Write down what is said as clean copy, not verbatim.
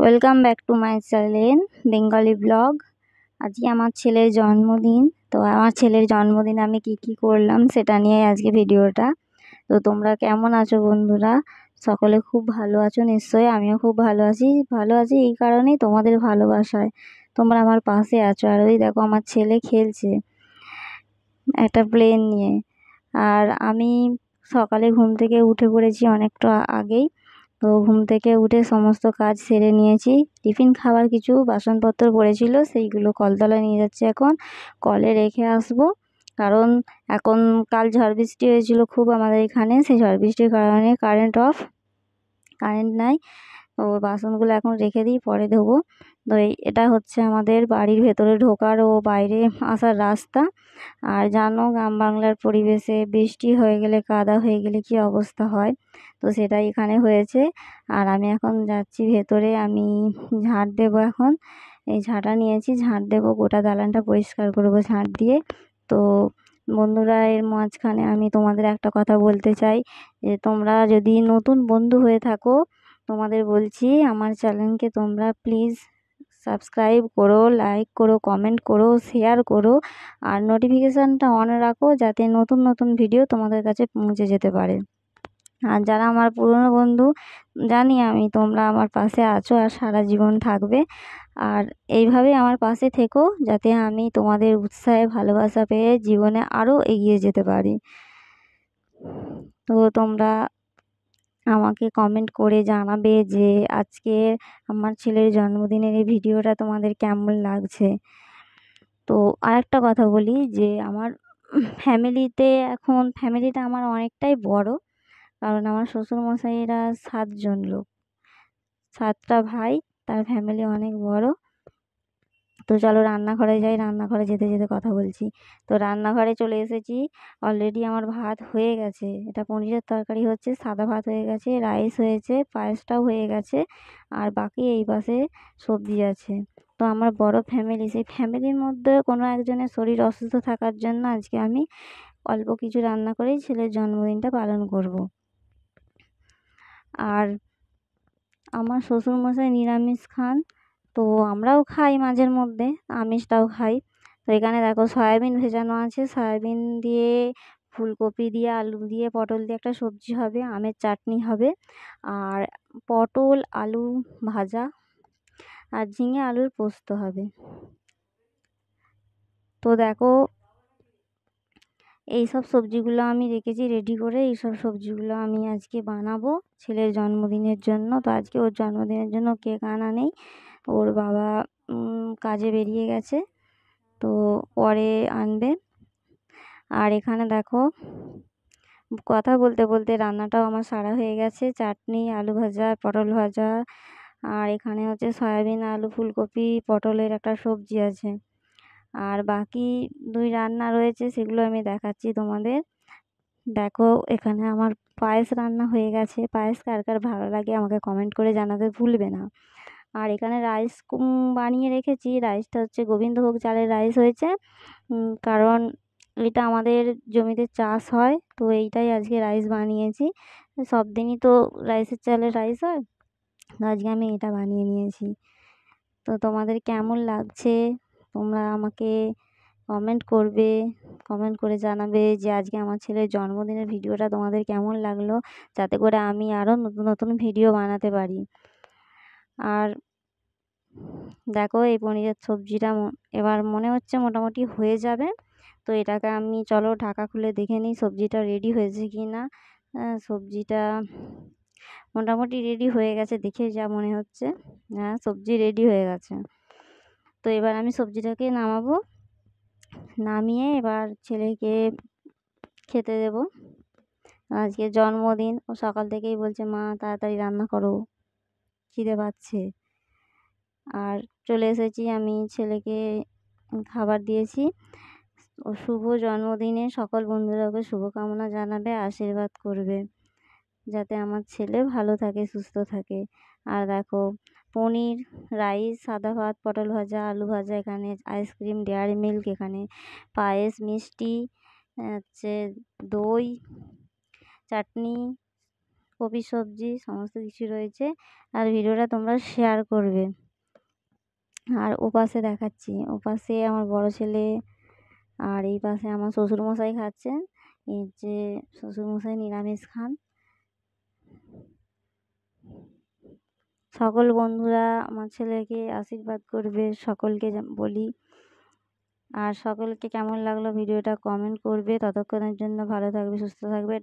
Welcome back to my channel Bengali blog. আজকে আমার ছেলের জন্মদিন। তো আমার ছেলের জন্মদিনে আমি কি করলাম সেটা নিয়ে আজকে ভিডিওটা। তো তোমরা কেমন আছো বন্ধুরা? সকলে খুব ভালো আছো নিশ্চয়ই। আমিও খুব ভালো আছি এই কারণেই তোমাদের ভালোবাসায় তোমরা আমার পাশে আছো। আর ওই দেখো আমার ছেলে খেলছে একটা প্লেন নিয়ে। আর আমি সকালে ঘুম থেকে উঠে পড়েছি অনেকটা আগেই। তো ঘুম থেকে উঠে সমস্ত কাজ সেরে নিয়েছি। টিফিন খাবার কিছু বাসনপত্র পড়েছিল, সেইগুলো কলতলায় নিয়ে যাচ্ছি, এখন কলে রেখে আসবো। কারণ এখন কাল ঝড় বৃষ্টি হয়েছিল খুব আমাদের এখানে, সেই ঝড় বৃষ্টির কারণে কারেন্ট নাই। তো বাসনগুলো এখন রেখে দিই, পরে ধোবো। তো এটা হচ্ছে আমাদের বাড়ির ভেতরে ঢোকার ও বাইরে আসার রাস্তা। আর জানো গ্রাম বাংলার পরিবেশে বৃষ্টি হয়ে গেলে, কাদা হয়ে গেলে কী অবস্থা হয়, তো সেটাই এখানে হয়েছে। আর আমি এখন যাচ্ছি ভেতরে, আমি ঝাঁট দেবো এখন। এই ঝাঁটা নিয়েছি, ঝাঁট দেবো, গোটা দালানটা পরিষ্কার করবো ঝাঁট দিয়ে। তো বন্ধুরা, এর মাঝখানে আমি তোমাদের একটা কথা বলতে চাই, যে তোমরা যদি নতুন বন্ধু হয়ে থাকো, তোমাদের বলছি আমার চ্যানেলকে তোমরা প্লিজ সাবস্ক্রাইব করো, লাইক করো, কমেন্ট করো, শেয়ার করো। আর নোটিফিকেশানটা অন রাখো, যাতে নতুন নতুন ভিডিও তোমাদের কাছে পৌঁছে যেতে পারে। আর যারা আমার পুরনো বন্ধু, জানি আমি তোমরা আমার পাশে আছো আর সারা জীবন থাকবে। আর এইভাবেই আমার পাশে থেকো, যাতে আমি তোমাদের উৎসাহে ভালোবাসা পেয়ে জীবনে আরও এগিয়ে যেতে পারি। তো তোমরা আমাকে কমেন্ট করে জানাবে যে আজকে আমার ছেলের জন্মদিনের এই ভিডিওটা তোমাদের কেমন লাগছে। তো আরেকটা কথা বলি, যে আমার ফ্যামিলিটা আমার অনেকটাই বড়। কারণ আমার শ্বশুরমশাইরা 7 জন লোক, 7টা ভাই, তার ফ্যামিলি অনেক বড়। তো চলো রান্নাঘরে যাই, রান্নাঘরে যেতে যেতে কথা বলছি। তো রান্নাঘরে চলে এসেছি, অলরেডি আমার ভাত হয়ে গেছে। এটা পনিরের তরকারি হচ্ছে, সাদা ভাত হয়ে গেছে, রাইস হয়েছে, পায়েসটাও হয়ে গেছে। আর বাকি এই পাশে সবজি আছে। তো আমার বড় ফ্যামিলি, সেই ফ্যামিলির মধ্যে কোনো একজনের শরীর অসুস্থ থাকার জন্য আজকে আমি অল্প কিছু রান্না করেই ছেলের জন্মদিনটা পালন করব। আর আমার শ্বশুরমশাই নিরামিষ খান, তো আমরাও খাই মাঝের মধ্যে, আমিষটাও খাই। তো এখানে দেখো সয়াবিন ভেজানো আছে, সয়াবিন দিয়ে, ফুলকপি দিয়ে, আলু দিয়ে, পটল দিয়ে একটা সবজি হবে, আমের চাটনি হবে, আর পটল আলু ভাজা, আর ঝিঙে আলুর পোস্ত হবে। তো দেখো এইসব সবজিগুলো আমি রেখেছি রেডি করে, এইসব সবজিগুলো আমি আজকে বানাবো ছেলের জন্মদিনের জন্য। তো আজকে ওর জন্মদিনের জন্য কেক আনা নেই, ওর বাবা কাজে বেরিয়ে গেছে, তো পরে আনবে। আর এখানে দেখো কথা বলতে বলতে রান্নাটাও আমার সারা হয়ে গেছে, চাটনি, আলু ভাজা, পটল ভাজা, আর এখানে হচ্ছে সয়াবিন, আলু, ফুলকপি, পটলের একটা সবজি আছে। আর বাকি 2 রান্না রয়েছে, সেগুলো আমি দেখাচ্ছি তোমাদের। দেখো এখানে আমার পায়েস রান্না হয়ে গেছে। পায়েস কার কার ভালো লাগে আমাকে কমেন্ট করে জানাতে ভুলবে না। আর এখানে রাইস বানিয়ে রেখেছি, রাইসটা হচ্ছে গোবিন্দভোগ চালের রাইস হয়েছে। কারণ এটা আমাদের জমিতে চাষ হয়, তো এইটাই আজকে রাইস বানিয়েছি। সব দিনই তো রাইসের চালের রাইস হয়, তো আজকে আমি এটা বানিয়ে নিয়েছি। তো তোমাদের কেমন লাগছে তোমরা আমাকে কমেন্ট করবে, কমেন্ট করে জানাবে যে আজকে আমার ছেলের জন্মদিনের ভিডিওটা তোমাদের কেমন লাগলো, যাতে করে আমি আরও নতুন নতুন ভিডিও বানাতে পারি। আর দেখো এই পনিরের সবজিটা এবার মনে হচ্ছে মোটামুটি হয়ে যাবে। তো এটাকে আমি, চলো ঢাকা খুলে দেখে নিই সবজিটা রেডি হয়েছে কি না। সবজিটা মোটামুটি রেডি হয়ে গেছে, দেখে যা মনে হচ্ছে। হ্যাঁ, সবজি রেডি হয়ে গেছে। তো এবার আমি সবজিটাকে নামাবো, নামিয়ে এবার ছেলেকে খেতে দেব। আজকে জন্মদিন, ও সকাল থেকেই বলছে মা তাড়াতাড়ি রান্না করো, খিদে পাচ্ছে। আর চলে এসেছি, আমি ছেলেকে খাবার দিয়েছি। ও শুভ জন্মদিনে সকল বন্ধুরা ওকে শুভকামনা জানাবে, আশীর্বাদ করবে, যাতে আমার ছেলে ভালো থাকে, সুস্থ থাকে। আর দেখো পনির, রাইস, সাদা ভাত, পটল ভাজা, আলু ভাজা, এখানে আইসক্রিম, ডেয়ারি মিল্ক, এখানে পায়েস, মিষ্টি, হচ্ছে দই, চাটনি, কপি সবজি সমস্ত কিছু রয়েছে। আর ভিডিওটা তোমরা শেয়ার করবে। আর ওপাশে দেখাচ্ছি, ওপাশে আমার বড় ছেলে আর এই পাশে আমার শ্বশুরমশাই খাচ্ছেন। এই যে শ্বশুরমশাই নিরামিষ খান। সকল বন্ধুরা আমার ছেলেকে আশীর্বাদ করবে, সকলকে বলি। আর সকলকে কেমন লাগলো ভিডিওটা কমেন্ট করবে। ততক্ষণের জন্য ভালো থাকবে, সুস্থ থাকবে।